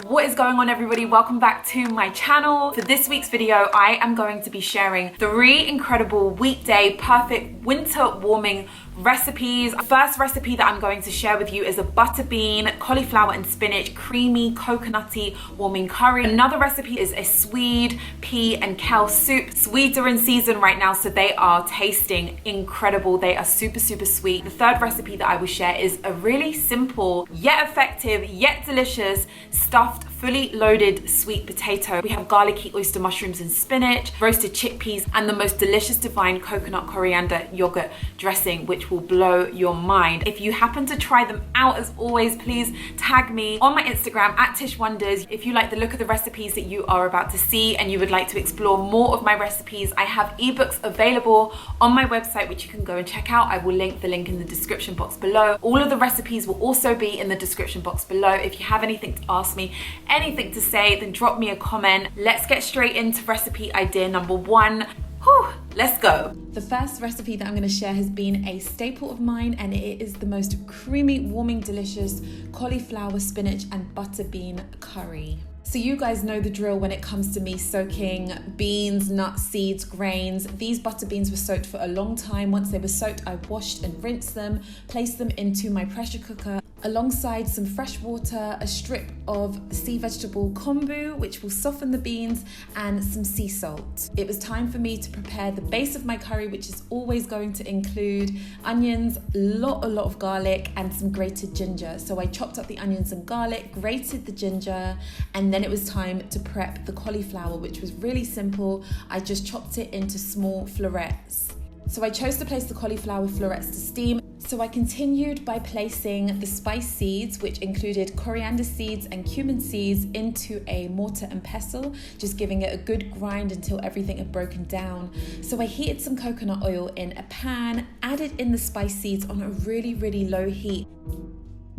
What is going on, everybody? Welcome back to my channel. For this week's video, I am going to be sharing 3 incredible weekday perfect winter warming recipes. First recipe that I'm going to share with you is a butter bean, cauliflower and spinach, creamy, coconutty warming curry. Another recipe is a swede, pea and kale soup. Swedes are in season right now, so they are tasting incredible. They are super sweet. The third recipe that I will share is a really simple, yet effective, yet delicious, stuffed, fully loaded sweet potato. We have garlicky oyster mushrooms and spinach, roasted chickpeas, and the most delicious divine coconut coriander yogurt dressing, which will blow your mind. If you happen to try them out, as always, please tag me on my Instagram at Tish Wonders. If you like the look of the recipes that you are about to see and you would like to explore more of my recipes, I have ebooks available on my website, which you can go and check out. I will link the link in the description box below. All of the recipes will also be in the description box below. If you have anything to ask me, anything to say, then drop me a comment. Let's get straight into recipe idea number 1. Whew, let's go. The first recipe that I'm going to share has been a staple of mine, and it is the most creamy, warming, delicious cauliflower, spinach and butter bean curry. So you guys know the drill when it comes to me soaking beans, nuts, seeds, grains. These butter beans were soaked for a long time. Once they were soaked, I washed and rinsed them, placed them into my pressure cooker alongside some fresh water, a strip of sea vegetable kombu, which will soften the beans, and some sea salt. It was time for me to prepare the base of my curry, which is always going to include onions, a lot of garlic, and some grated ginger. So I chopped up the onions and garlic, grated the ginger, and then it was time to prep the cauliflower, which was really simple. I just chopped it into small florets. So I chose to place the cauliflower florets to steam. So I continued by placing the spice seeds, which included coriander seeds and cumin seeds, into a mortar and pestle, just giving it a good grind until everything had broken down. So I heated some coconut oil in a pan, added in the spice seeds on a really low heat.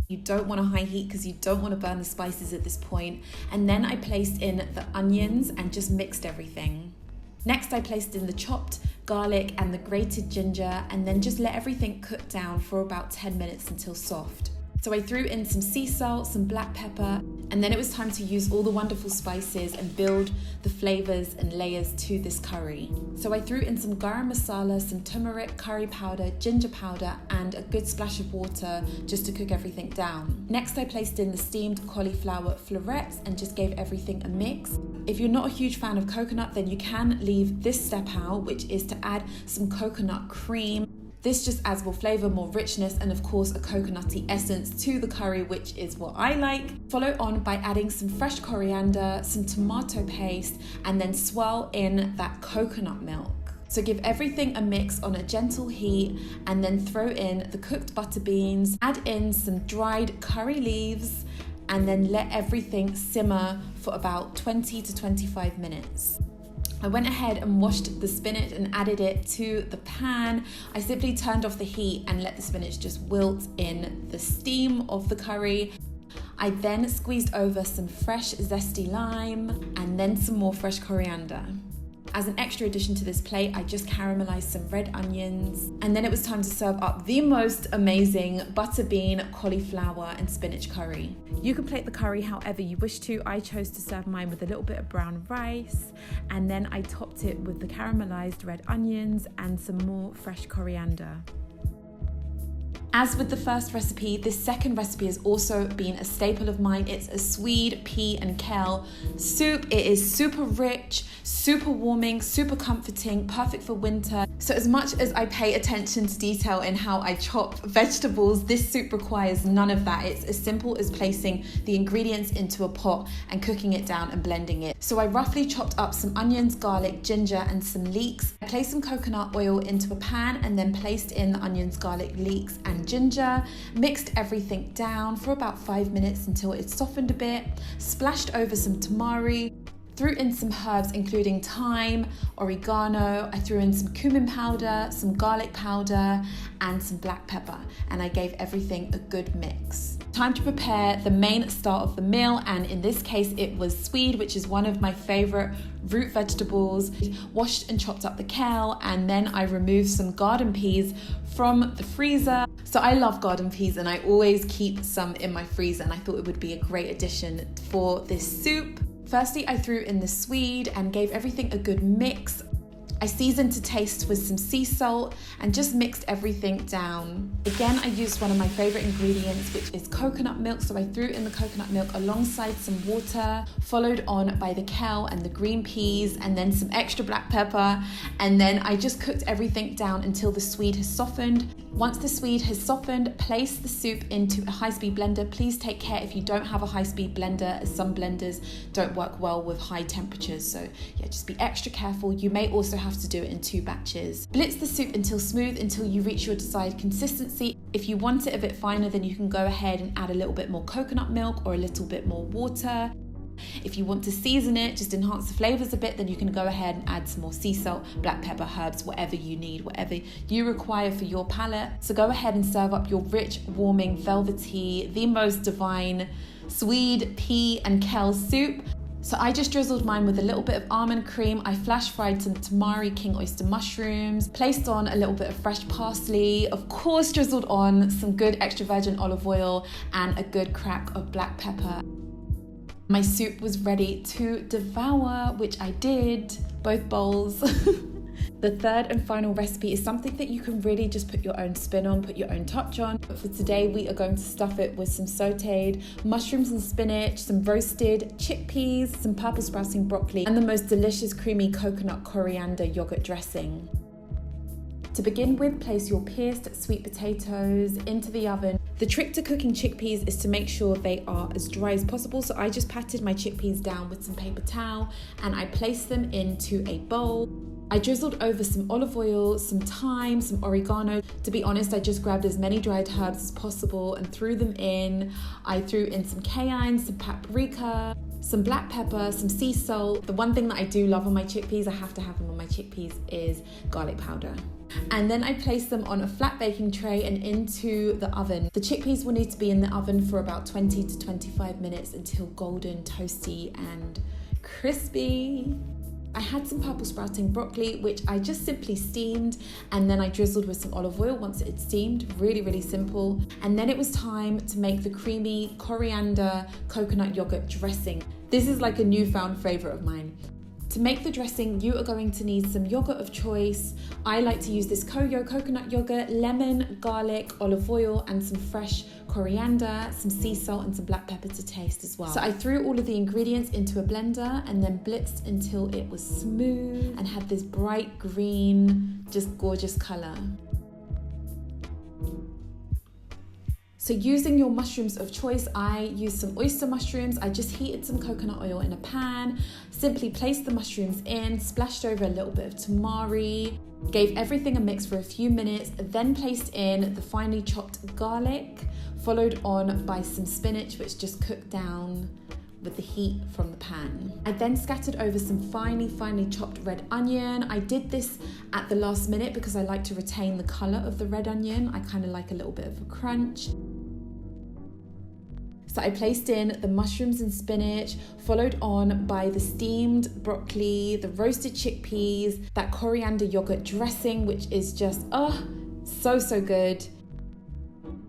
You don't want a high heat because you don't want to burn the spices at this point. And then I placed in the onions and just mixed everything. Next, I placed in the chopped garlic and the grated ginger, and then just let everything cook down for about 10 minutes until soft. So I threw in some sea salt, some black pepper, and then it was time to use all the wonderful spices and build the flavors and layers to this curry. So I threw in some garam masala, some turmeric, curry powder, ginger powder, and a good splash of water just to cook everything down. Next, I placed in the steamed cauliflower florets and just gave everything a mix. If you're not a huge fan of coconut, then you can leave this step out, which is to add some coconut cream. This just adds more flavor, more richness, and of course a coconutty essence to the curry, which is what I like. Follow on by adding some fresh coriander, some tomato paste, and then swirl in that coconut milk. So give everything a mix on a gentle heat, and then throw in the cooked butter beans, add in some dried curry leaves, and then let everything simmer for about 20 to 25 minutes. I went ahead and washed the spinach and added it to the pan. I simply turned off the heat and let the spinach just wilt in the steam of the curry. I then squeezed over some fresh zesty lime and then some more fresh coriander. As an extra addition to this plate, I just caramelized some red onions, and then it was time to serve up the most amazing butter bean, cauliflower and spinach curry. You can plate the curry however you wish to. I chose to serve mine with a little bit of brown rice, and then I topped it with the caramelized red onions and some more fresh coriander. As with the first recipe, this second recipe has also been a staple of mine. It's a swede, pea and kale soup. It is super rich, super warming, super comforting, perfect for winter. So as much as I pay attention to detail in how I chop vegetables, this soup requires none of that. It's as simple as placing the ingredients into a pot and cooking it down and blending it. So I roughly chopped up some onions, garlic, ginger and some leeks. I placed some coconut oil into a pan and then placed in the onions, garlic, leeks and ginger, mixed everything down for about 5 minutes until it softened a bit, splashed over some tamari, Threw in some herbs including thyme, oregano, I threw in some cumin powder, some garlic powder, and some black pepper, and I gave everything a good mix. Time to prepare the main star of the meal, and in this case it was swede, which is one of my favorite root vegetables. Washed and chopped up the kale, and then I removed some garden peas from the freezer. So I love garden peas and I always keep some in my freezer, and I thought it would be a great addition for this soup. Firstly, I threw in the swede and gave everything a good mix. I seasoned to taste with some sea salt and just mixed everything down. Again, I used one of my favorite ingredients, which is coconut milk. So I threw in the coconut milk alongside some water, followed on by the kale and the green peas, and then some extra black pepper. And then I just cooked everything down until the swede has softened. Once the swede has softened, place the soup into a high-speed blender. Please take care if you don't have a high-speed blender, as some blenders don't work well with high temperatures. So yeah, just be extra careful. You may also have to do it in 2 batches. Blitz the soup until smooth, until you reach your desired consistency. If you want it a bit finer, then you can go ahead and add a little bit more coconut milk or a little bit more water. If you want to season it, just enhance the flavors a bit, then you can go ahead and add some more sea salt, black pepper, herbs, whatever you need, whatever you require for your palate. So go ahead and serve up your rich, warming, velvety, the most divine swede, pea and kale soup. So I just drizzled mine with a little bit of almond cream. I flash fried some tamari king oyster mushrooms, placed on a little bit of fresh parsley, of course drizzled on some good extra virgin olive oil and a good crack of black pepper. My soup was ready to devour, which I did, both bowls. The third and final recipe is something that you can really just put your own spin on, put your own touch on. But for today, we are going to stuff it with some sauteed mushrooms and spinach, some roasted chickpeas, some purple sprouting broccoli, and the most delicious creamy coconut coriander yogurt dressing. To begin with, place your pierced sweet potatoes into the oven. The trick to cooking chickpeas is to make sure they are as dry as possible. So I just patted my chickpeas down with some paper towel and I placed them into a bowl. I drizzled over some olive oil, some thyme, some oregano. To be honest, I just grabbed as many dried herbs as possible and threw them in. I threw in some cayenne, some paprika, some black pepper, some sea salt. The one thing that I do love on my chickpeas, I have to have them on my chickpeas, is garlic powder. And then I placed them on a flat baking tray and into the oven. The chickpeas will need to be in the oven for about 20 to 25 minutes until golden, toasty and crispy. I had some purple sprouting broccoli, which I just simply steamed, and then I drizzled with some olive oil once it had steamed. Really, really simple. And then it was time to make the creamy coriander coconut yogurt dressing. This is like a newfound favorite of mine. To make the dressing, you are going to need some yogurt of choice. I like to use this Koyo coconut yogurt, lemon, garlic, olive oil, and some fresh coriander, some sea salt, and some black pepper to taste as well. So I threw all of the ingredients into a blender and then blitzed until it was smooth and had this bright green, just gorgeous color. So using your mushrooms of choice, I used some oyster mushrooms. I just heated some coconut oil in a pan, simply placed the mushrooms in, splashed over a little bit of tamari, gave everything a mix for a few minutes, then placed in the finely chopped garlic, followed on by some spinach, which just cooked down with the heat from the pan. I then scattered over some finely chopped red onion. I did this at the last minute because I like to retain the color of the red onion. I kind of like a little bit of a crunch. So I placed in the mushrooms and spinach, followed on by the steamed broccoli, the roasted chickpeas, that coriander yogurt dressing, which is just, so good.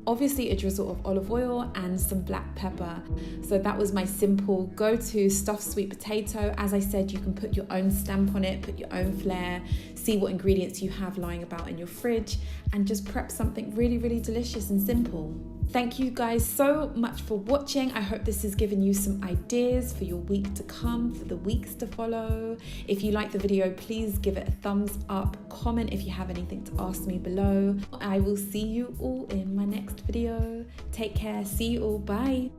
Obviously a drizzle of olive oil and some black pepper. So that was my simple go-to stuffed sweet potato. As I said, you can put your own stamp on it, put your own flair, see what ingredients you have lying about in your fridge, and just prep something really, really delicious and simple. Thank you guys so much for watching. I hope this has given you some ideas for your week to come, for the weeks to follow. If you like the video, please give it a thumbs up, comment if you have anything to ask me below. I will see you all in my next video. Take care, see you all, bye.